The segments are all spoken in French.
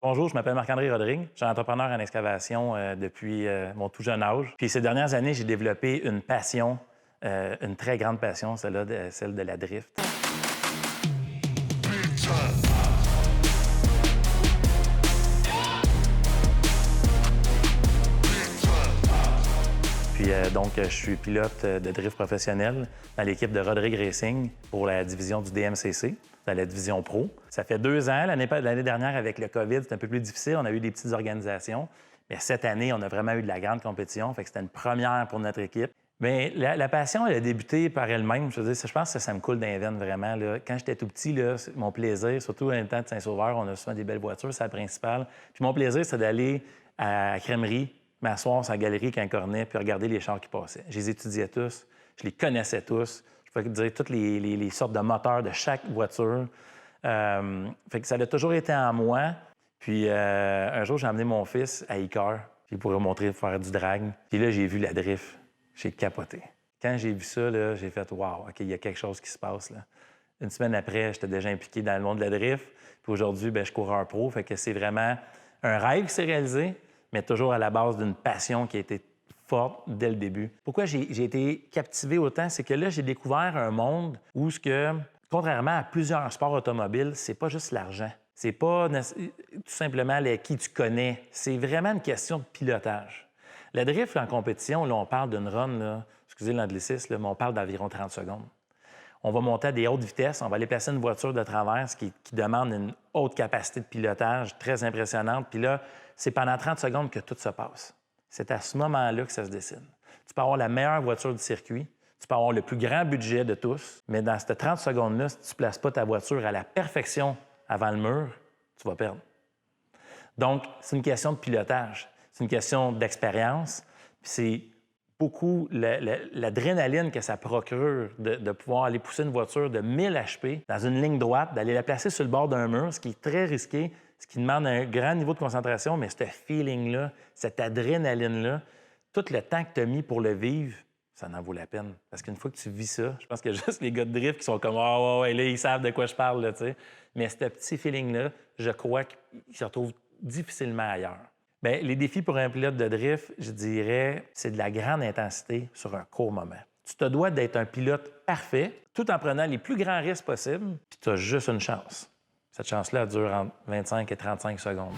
Bonjour, je m'appelle Marc-André Rodrigue. Je suis entrepreneur en excavation depuis mon tout jeune âge. Puis ces dernières années, j'ai développé une passion, une très grande passion, celle de la drift. Puis je suis pilote de drift professionnel dans l'équipe de Rodrigue Racing pour la division du DMCC, dans la division pro. Ça fait 2 ans. L'année dernière, avec le COVID, c'était un peu plus difficile. On a eu des petites organisations. Mais cette année, on a vraiment eu de la grande compétition. Fait que c'était une première pour notre équipe. Mais la passion, elle a débuté par elle-même. Je veux dire, je pense que ça me coule dans les veines vraiment. Là. Quand j'étais tout petit, là, mon plaisir, surtout en temps de Saint-Sauveur, on a souvent des belles voitures, c'est la principale. Puis mon plaisir, c'est d'aller à la crèmerie, m'asseoir sur la galerie avec un cornet puis regarder les chars qui passaient. Je les étudiais tous, je les connaissais tous. Je peux dire toutes les sortes de moteurs de chaque voiture. Fait que ça a toujours été en moi. Puis un jour, j'ai emmené mon fils à Icar, puis pour lui montrer faire du drag. Puis là, j'ai vu la drift. J'ai capoté. Quand j'ai vu ça, là, j'ai fait « Wow, OK, il y a quelque chose qui se passe. » là. Une semaine après, j'étais déjà impliqué dans le monde de la drift. Puis aujourd'hui, je suis coureur pro. Fait que c'est vraiment un rêve qui s'est réalisé, mais toujours à la base d'une passion qui a été forte dès le début. Pourquoi j'ai été captivé autant, c'est que là, j'ai découvert un monde où, contrairement à plusieurs sports automobiles, c'est pas juste l'argent. C'est pas tout simplement qui tu connais. C'est vraiment une question de pilotage. La drift en compétition, là, on parle d'une run, là, excusez l'anglicisme, mais on parle d'environ 30 secondes. On va monter à des hautes vitesses, on va aller placer une voiture de travers, qui demande une haute capacité de pilotage très impressionnante. Puis là, c'est pendant 30 secondes que tout se passe. C'est à ce moment-là que ça se décide. Tu peux avoir la meilleure voiture du circuit, tu peux avoir le plus grand budget de tous, mais dans ces 30 secondes-là, si tu ne places pas ta voiture à la perfection avant le mur, tu vas perdre. Donc, c'est une question de pilotage, c'est une question d'expérience, puis c'est beaucoup l'adrénaline que ça procure de pouvoir aller pousser une voiture de 1000 HP dans une ligne droite, d'aller la placer sur le bord d'un mur, ce qui est très risqué, ce qui demande un grand niveau de concentration, mais ce feeling-là, cette adrénaline-là, tout le temps que tu as mis pour le vivre, ça en vaut la peine. Parce qu'une fois que tu vis ça, je pense que juste les gars de drift qui sont comme « Ah ouais, là, ils savent de quoi je parle. » là, tu sais. Mais ce petit feeling-là, je crois qu'il se retrouve difficilement ailleurs. Bien, les défis pour un pilote de drift, je dirais, c'est de la grande intensité sur un court moment. Tu te dois d'être un pilote parfait, tout en prenant les plus grands risques possibles, puis tu as juste une chance. Cette chance-là dure entre 25 et 35 secondes.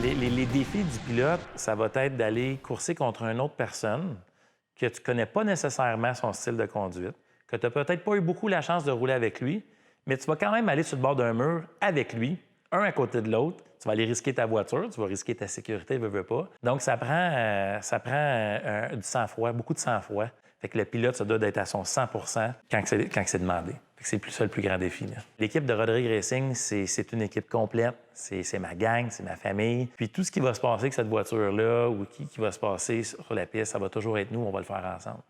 Les défis du pilote, ça va être d'aller courser contre une autre personne que tu ne connais pas nécessairement son style de conduite, que tu n'as peut-être pas eu beaucoup la chance de rouler avec lui, mais tu vas quand même aller sur le bord d'un mur avec lui, un à côté de l'autre. Tu vas aller risquer ta voiture, tu vas risquer ta sécurité, veux pas. Donc, ça prend du sang-froid, beaucoup de sang-froid. Fait que le pilote, ça doit être à son 100 quand c'est demandé. Fait que c'est ça le plus grand défi. Là. L'équipe de Rodrigue Racing, c'est une équipe complète. C'est ma gang, c'est ma famille. Puis tout ce qui va se passer avec cette voiture-là ou qui va se passer sur la piste, ça va toujours être nous, on va le faire ensemble.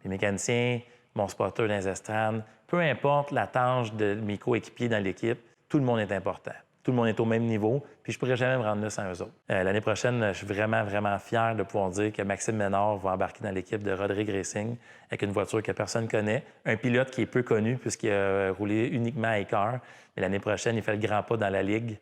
Les mécaniciens, mon spotter dans les estrades, peu importe la tâche de mes coéquipiers dans l'équipe, tout le monde est important. Tout le monde est au même niveau, puis je ne pourrais jamais me rendre là sans eux autres. L'année prochaine, je suis vraiment, vraiment fier de pouvoir dire que Maxime Ménard va embarquer dans l'équipe de Rodrigue Racing avec une voiture que personne ne connaît, un pilote qui est peu connu puisqu'il a roulé uniquement à Icar. Mais l'année prochaine, il fait le grand pas dans la Ligue,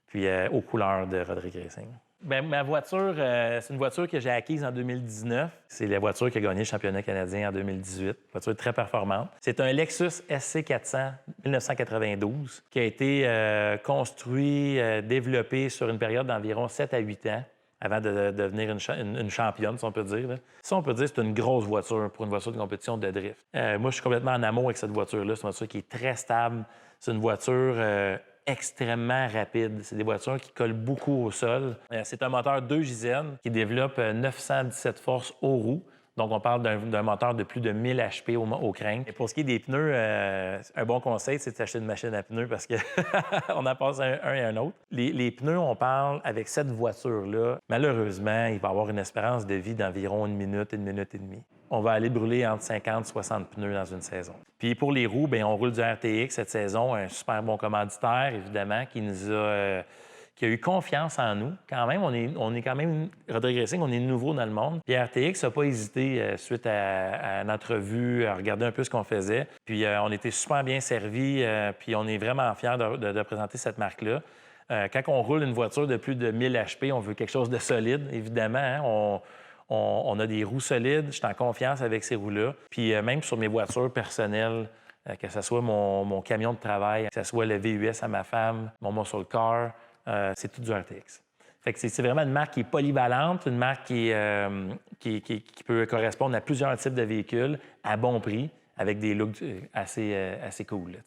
puis aux couleurs de Rodrigue Racing. Bien, ma voiture, c'est une voiture que j'ai acquise en 2019. C'est la voiture qui a gagné le championnat canadien en 2018. Une voiture très performante. C'est un Lexus SC400 1992 qui a été construit, développé sur une période d'environ 7 à 8 ans avant de devenir une championne, si on peut dire. Là. Ça, on peut dire c'est une grosse voiture pour une voiture de compétition de drift. Moi, je suis complètement en amour avec cette voiture-là. C'est une voiture qui est très stable. C'est une voiture extrêmement rapide. C'est des voitures qui collent beaucoup au sol. C'est un moteur 2 JZN qui développe 917 forces aux roues. Donc, on parle d'un moteur de plus de 1000 HP au crank. Et pour ce qui est des pneus, un bon conseil, c'est d'acheter une machine à pneus parce qu'on en passe un et un autre. Les pneus, on parle avec cette voiture-là, malheureusement, il va avoir une espérance de vie d'environ 1 minute et demie. On va aller brûler entre 50 et 60 pneus dans une saison. Puis pour les roues, bien, on roule du RTX cette saison, un super bon commanditaire, évidemment, qui qui a eu confiance en nous. Quand même, on est quand même, Rodrigue Racing, on est nouveau dans le monde. Puis RTX n'a pas hésité, suite à notre vue, à regarder un peu ce qu'on faisait. Puis on était super bien servis, puis on est vraiment fiers de présenter cette marque-là. Quand on roule une voiture de plus de 1000 HP, on veut quelque chose de solide, évidemment. Hein? On a des roues solides, je suis en confiance avec ces roues-là. Puis même sur mes voitures personnelles, que ce soit mon camion de travail, que ce soit le VUS à ma femme, mon muscle car, c'est tout du RTX. Fait que c'est vraiment une marque qui est polyvalente, une marque qui peut correspondre à plusieurs types de véhicules à bon prix, avec des looks assez cool. Là,